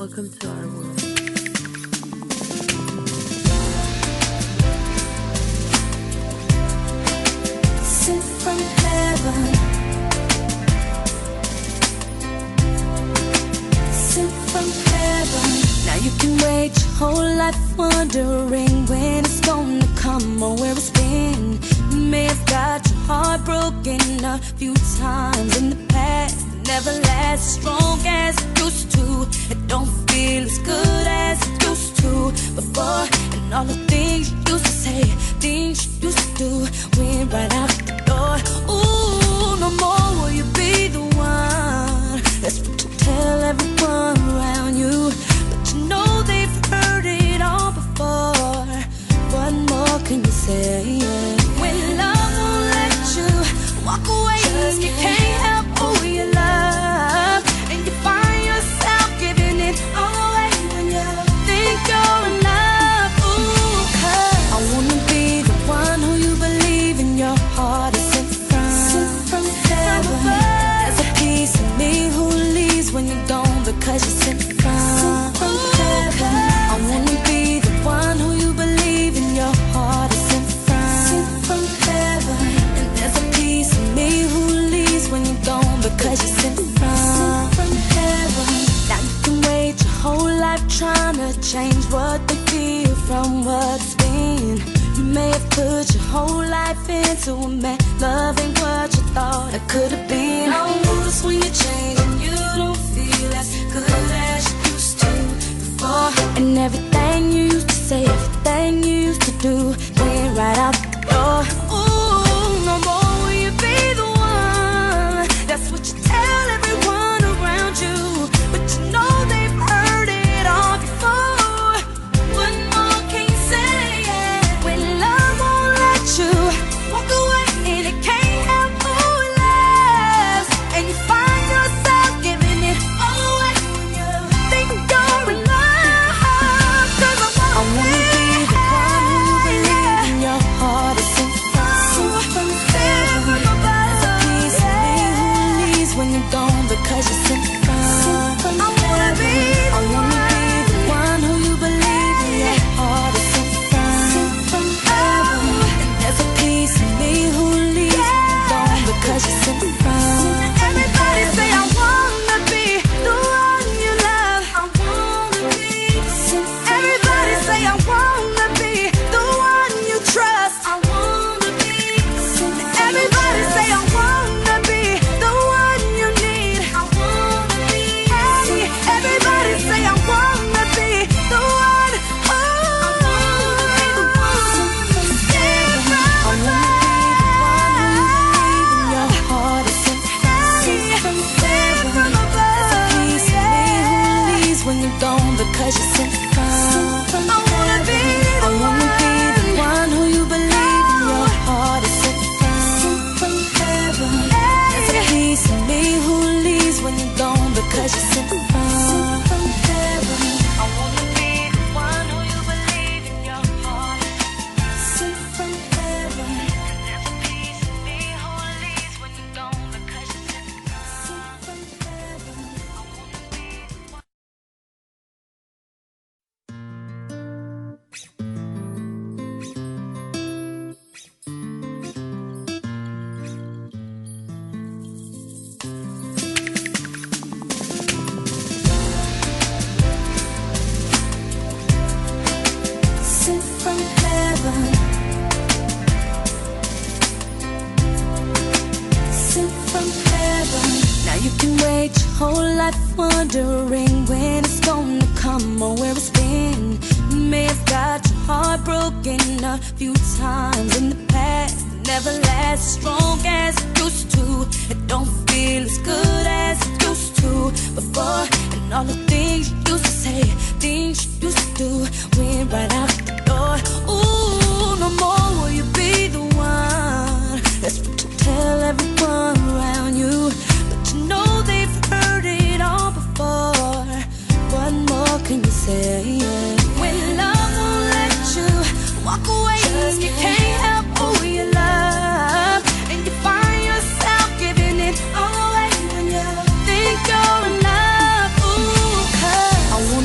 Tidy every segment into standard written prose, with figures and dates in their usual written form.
Welcome to our world. Sent from heaven, sent from heaven. Now you can wait your whole life wondering when it's gonna come or where it's been. You may have got your heart broken a few times in the past. It never lasts as strong as it used to. It don't feel as good as it used to before. And all the things you used to say, things you used to do, went right out the door. Ooh, no more will you be the one. That's what you tell everyone around you. But you know they've heard it all before. What more can you say? When love won't let you walk away, you can't help who you love, and you find yourself giving it all away when you think you're in love. Ooh, 'cause I wanna be the one who you believe in your heart is sent from heaven. There's a piece of me who leaves when you're gone because you're sent from heaven. I wanna be the one who you believe in your heart is sent from heaven. And there's a piece of me who leaves when you're gone because you're sent from heaven. Now you can wait your whole life trying to change what they feel from what's been. You may have put your whole life into a man, love ain't what you thought it could have been. I notice when you change and you don't feel as good as you used to before. And everything you used to say, everything you used to do, went right out the door. Ooh, no more will you be the one. That's what you tell everyone around you. But you know they've heard it all before. What more can you say? When love won't let you walk away and it can't help who it loves, and you find yourself giving it all away when you think you're in love. 'Cause I wanna be the one who you believe in your heart is sent from heaven. There's a piece of me who leaves when you're gone because you're sent from heaven. I wanna be the one who you believe in your heart is sent from heaven. And there's a piece of me who leaves when you're gone because you're sent from. Everybody say I wanna be the one you love. I wanna be sent. Everybody say I wanna be the one you trust. I wanna be sent. Everybody say I wanna be the one you need. I wanna be sent. Everybody say I wanna be the one. Oh, I wanna be the one. Sent from your heart is sent from above. There's a piece of me who leaves when you're gone because you're sent from. I wanna be the one who you believe in your heart is sent from heaven. There's a piece of me who leaves when you're gone because you're sent from heaven. I wanna be the one who you believe in your heart sent from heaven. There's a piece of me who leaves when you're gone because you're sent from heaven. I wanna be the one. Sent from heaven, sent from heaven. Now you can wait your whole life wondering when it's gonna come or where it's been. You may have got your heart broken a few times in the past. It never lasts as strong as it used to. It don't feel as good as it used to before. And all the things you used to say, things you used to do, went right out the door. Ooh, no more will you be the one. That's what you tell everyone around you. But you know they've heard it all before. What more can you say? When love won't let you walk away, you can't help who you love, and you find yourself giving it all away when you think you're in love. Ooh, 'cause I wanna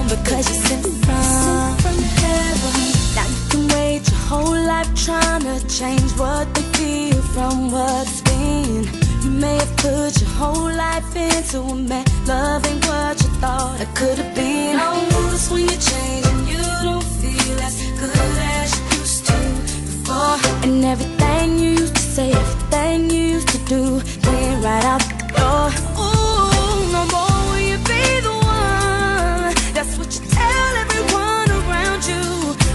because you're sent from heaven. Now you can wait your whole life trying to change what they feel from what's been. You may have put your whole life into a man, loving what you thought it could have been. I notice when you change and you don't feel as good as you used to before. And everything you used to say, everything you used to do went right out the door. Ooh, no more will you be the one. That's what you tell everyone around you,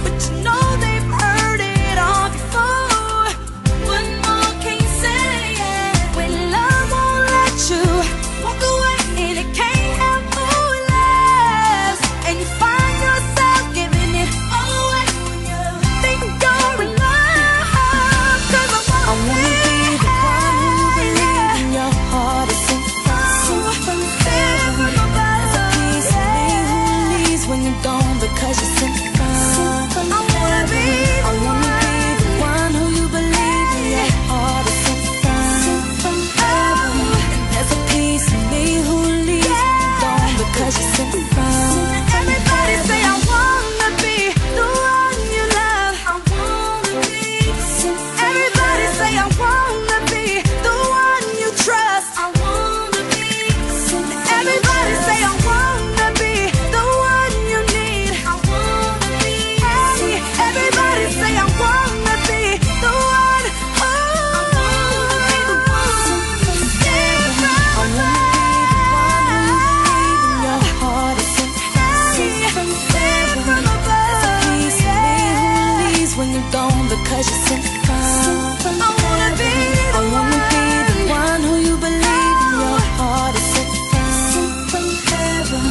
but you know they've heard it all before. What more can you say? When love won't let you walk away and it can't help who it loves, and you find yourself giving it all away when you think you're in love. 'Cause I wanna be the one who you believe in your heart is sent from heaven. There's a piece of me who leaves when you're gone because you're sent from heaven. I wanna be the one who you believe in your heart is sent from heaven. And there's a piece of me who leaves when you're gone because you're sent from. Everybody say I wanna be the one you love. I wanna be sent. Everybody say I wanna be the one you trust. I wanna be sent. Everybody say I wanna be the one you need. I wanna be sent. Everybody say I wanna be the one. Oh, I wanna be the one. Sent from your heart is sent from above. There's a piece of me who leaves when you're gone because you're sent from. I wanna be the one who you believe in your heart is sent from heaven.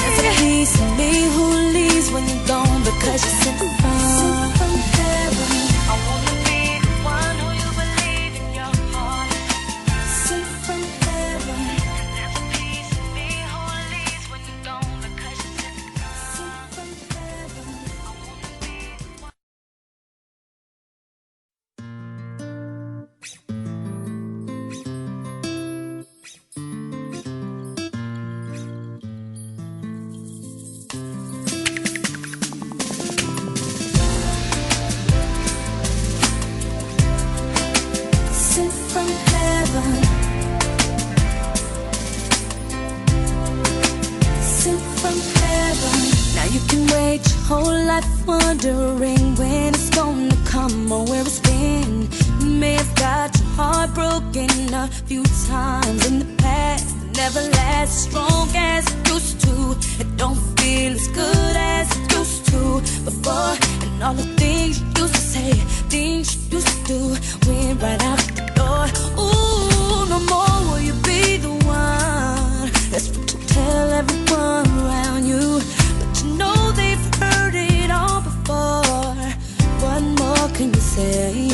There's a piece of me who leaves when you're gone because you're sent from heaven. I wanna be the one who you believe in your heart sent from heaven. There's a piece of me who leaves when you're gone because you're sent from heaven. I wanna be the one. Sent from heaven. Sent from heaven. Now you can wait your whole life wondering when it's gonna come or where it's been. You may have got your heart broken a few times in the past. It never lasts as strong as it used to. It don't feel as good as it used to before. And all the things you used to say, things you used to do went right out the door. Ooh, no more will you be the one. That's what you tell everyone around you, but you know they've heard it all before. What more can you say?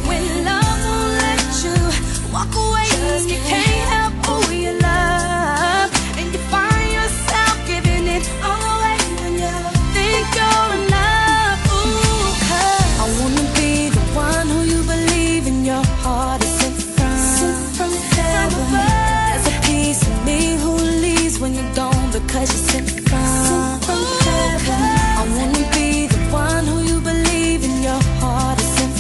When love won't let you walk away and you can't help who you love, and you find yourself giving it all away when you think you're in love. Ooh, 'cause I wanna be the one who you believe in your heart is sent from heaven. There's a piece of me who leaves when you're gone because you're sent from heaven. I wanna be the one who you believe in your heart is sent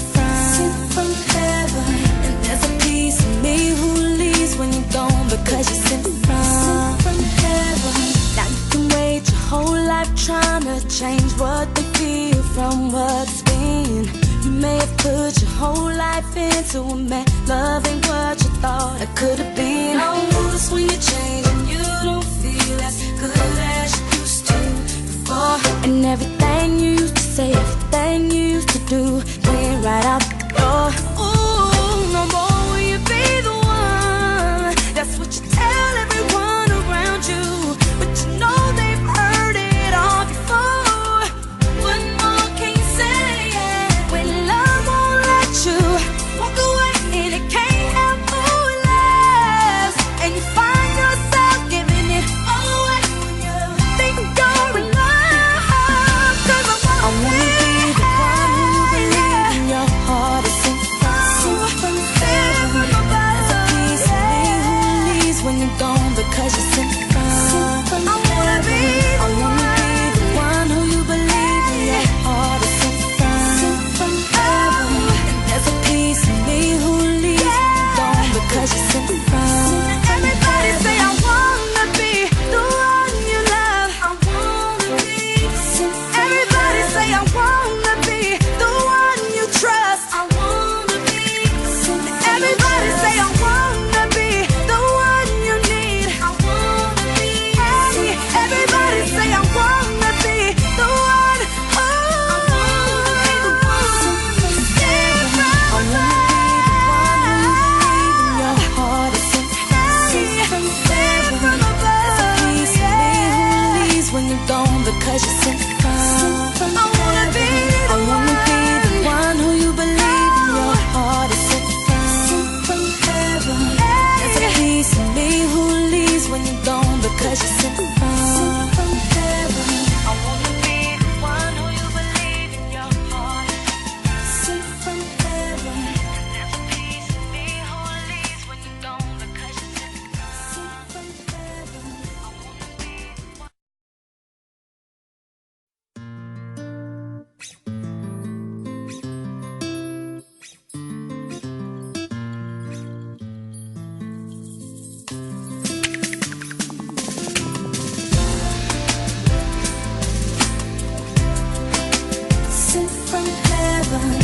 from heaven. And there's a piece of me who leaves when you're gone because you're sent from heaven. Now you can wait your whole life trying to change what they feel from what's been. You may have put your whole life into a man, loving what you thought it could have been. I notice when you change and you don't feel as good as you used to before. And everything you used to say, everything you used to do went right out the door. Ooh, no more will you be the one. That's what you tell everyone around you, but you know they've heard it all before. What more can you say? When love won't let you walk away and it can't help who it loves, and you find yourself giving it all away when you think you're in love. 'Cause I wanna be the one who you believe in your heart you're gone because you're sent from I wanna be the one who you believe in your heart is sent from heaven. There's a piece of me who leaves when you're gone because you're sent from heaven. I wanna be the one who you believe in your heart, sent from heaven. There's a piece of me who leaves when you're gone because you're sent from heaven. I wanna be the one. Sent from heaven,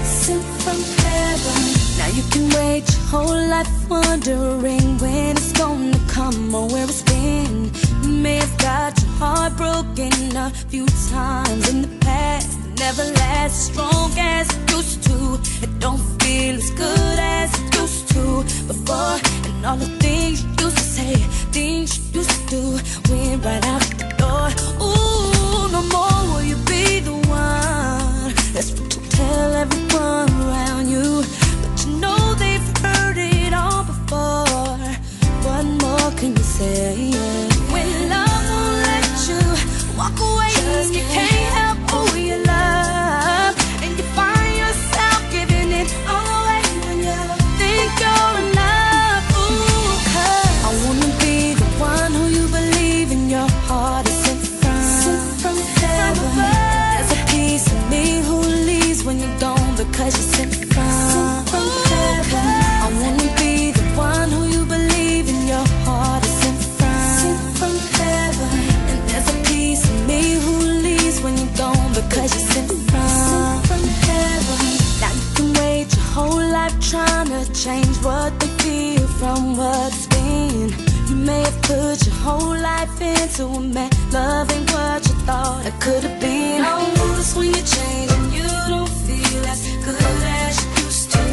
sent from heaven. Now you can wait your whole life wondering when it's gonna come or where it's been. You may have got your heart broken a few times in the past. It never lasts as strong as it used to. It don't feel as good as it used to before. And all the things you used to say, things you used to do, went right out the door. Ooh, no more will you be the one. That's what you tell everyone around you. But you know they've heard it all before. What more can you say? When love won't let you walk away, just you can't help who you love, and you find yourself giving it all away when you think you're enough. Ooh, 'cause I wanna be the one who you believe in your heart is sent from heaven. There's a piece of me who leaves when you're gone because you're sent from heaven. I wanna be the one who you believe in your heart is sent from heaven. And there's a piece of me who leaves when you're gone because you're sent from heaven. Now you can wait your whole life trying to change what they feel from what's been. You may have put your whole life into a man, love ain't what you thought it could have been. I notice when you change and you don't feel as good as you used to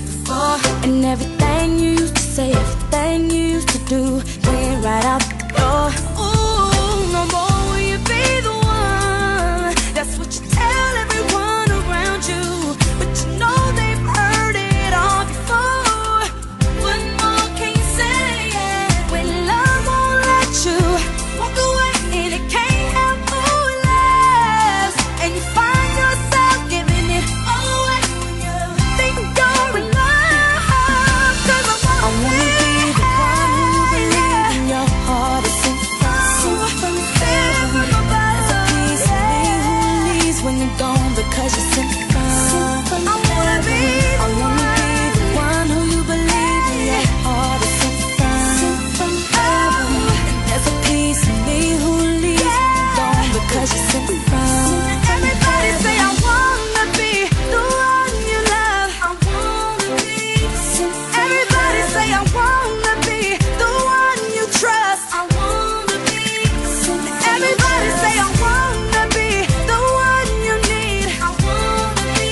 before. And everything you used to say, everything you used to do, went right out the door. Ooh, no more will you be the one. That's what you tell everyone around you. But you know they've heard it all before. What more can you say? When love won't let you walk away and it can't help who it loves, and you find yourself giving it all away when you think you're in love. 'Cause I wanna be the one who you believe in your heart is sent from heaven. There's a piece of me who leaves when you're gone because you're sent from I wanna be the one who you believe in your heart is sent from heaven. And there's a piece of me who leaves when you're gone because you're sent from. Everybody say I wanna be the one you love. I wanna be sent. Everybody say I wanna be the one you trust. I wanna be sent. Everybody say I wanna be the one you need. I wanna be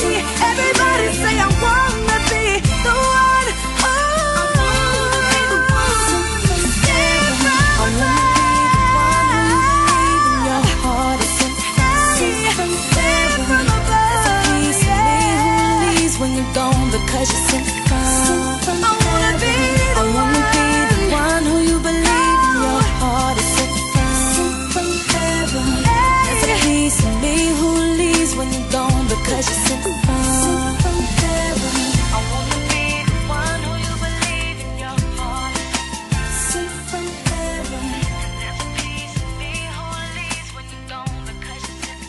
sent. Everybody say I wanna be the one. Oh, I wanna be the one. Stand from your heart is sent from above. There's a piece of me who leaves when you're gone because you're sent from. I wanna be the one who you believe in your heart is sent from heaven. There's a piece of me who leaves when you're gone because you're sent from heaven. I wanna be the one who you believe in your heart, sent from heaven. There's a piece of me who leaves when you're gone because you're sent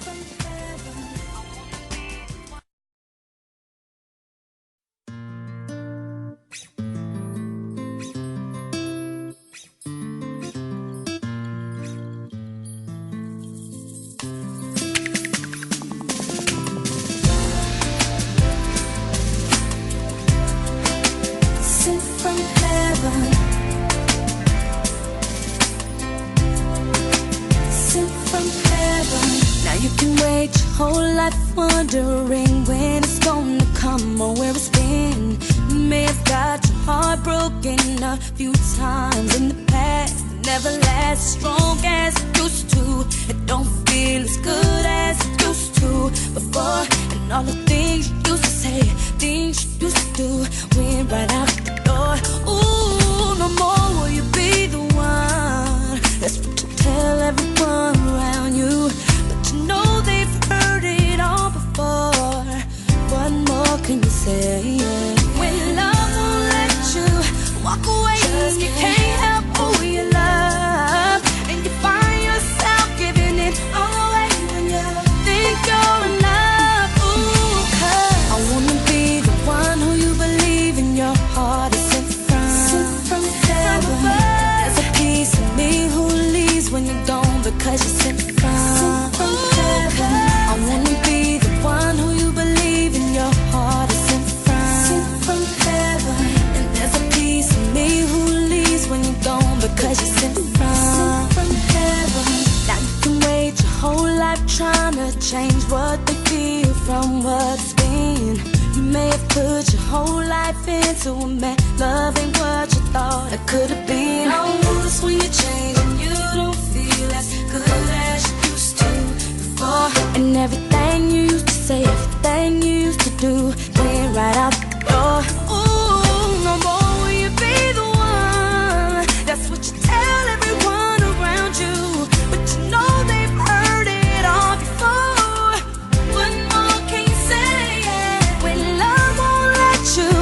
from heaven. I wanna be the one. whole life wondering when it's gonna come or where it's been. You may have got your heart broken a few times in the past. It never lasts as strong as it used to. It don't feel as good as it used to before. And all the things you used to say, things you used to do, went right out the door. Ooh, no more will you be the one. That's what you tell everyone around you, but you know they've heard it all before. What more can you say? When love won't let you walk away, just you can't help who you love, and you find yourself giving it all away when you think you're in love. Ooh, 'cause I wanna be the one who you believe in your heart is sent from heaven. There's a piece of me who leaves when you're gone because you're sent from heaven. I wanna be the one who you believe in your heart is sent from heaven. And there's a piece of me who leaves when you're gone because you're sent from heaven. Now you can wait your whole life trying to change what they feel from what's been. You may have put your whole life into a man, love ain't what you thought it could have been. I notice when you change and you don't feel as good as you used to before. And everything you used to say, everything you used to do, went right out the door. Ooh, no more will you be the one. That's what you tell everyone around you, but you know they've heard it all before. What more can you say? When love won't let you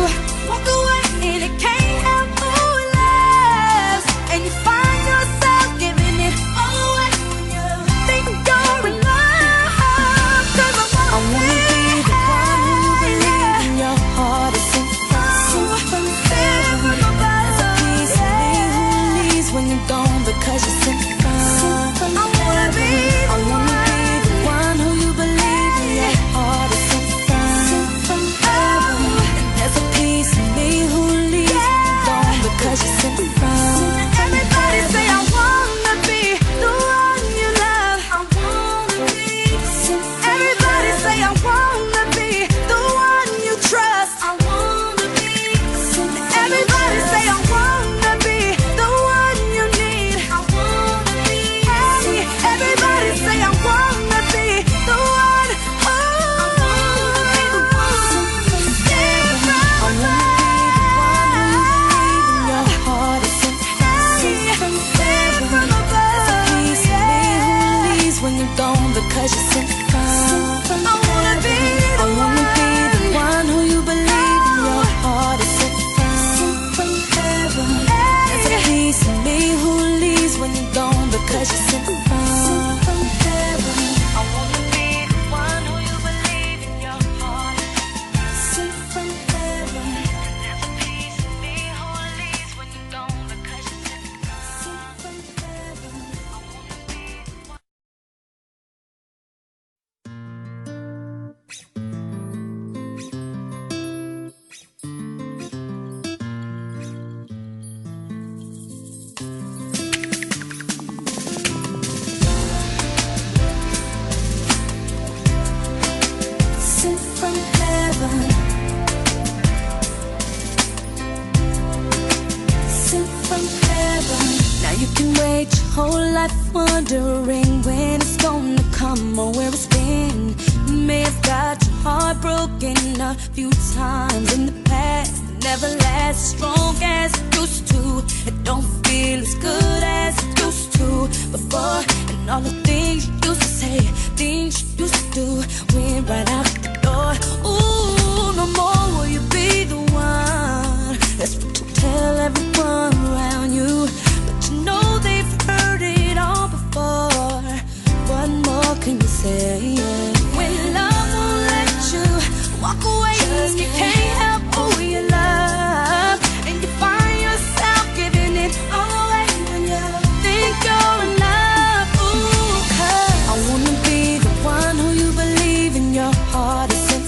walk away and it can't help who it loves, and you find yourself giving it all away when you think you're in love. 'Cause I wanna be the one who you believe in your heart is sent from heaven. There's a piece of me who leaves when you're gone because you're sent from heaven. I wanna be the one who you believe in your heart is sent from heaven. And there's a piece of me who leaves when you're gone because you're sent from. Everybody say I wanna be the one you love. I wanna be. Everybody say I wanna be the one you trust. I wanna be. Everybody say I wanna be the one you need. I wanna be. Hey, everybody say I wanna be the one. Oh, I wanna be the one. Stay from your heart is sent from heaven. There's a piece of me who leaves when you're gone because you're sent from. I wanna be the one who you believe in your heart is sent from heaven. There's a piece of me who leaves when you're gone because you're sent from heaven. I wanna be the one who you believe in your heart sent from heaven. There's a piece of me who leaves when you're gone because you're sent from heaven. I wanna be the one. Sent from heaven. Sent from heaven. Now you can wait your whole life wondering when it's gonna come or where it's been. You may have got your heart broken a few times in the past. It never lasts as strong as it used to. It don't feel as good as it used to before. And all the things you used to say, things you used to do, went right out the door. Ooh, no more will you be the one. That's what you tell everyone around you, but you know they've heard it all before. What more can you say? When love won't let you walk away, just you can't help who you love, and you find yourself giving it all away when you think you're in love. Ooh, 'cause I wanna be the one who you believe in your heart is sent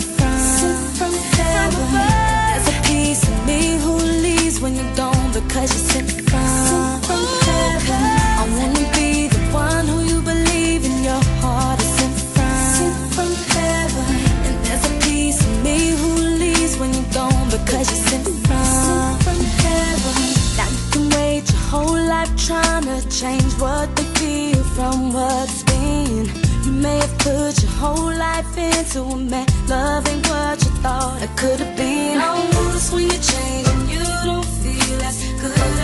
from heaven. There's a piece of me who leaves when you're gone because you're sent from heaven. I wanna be the one who you believe in your heart is sent from heaven. And there's a piece of me who leaves when you're gone because you're sent life trying to change what they feel from what's been. You may have put your whole life into a man, loving what you thought it could have been. I notice when you change and you don't feel as good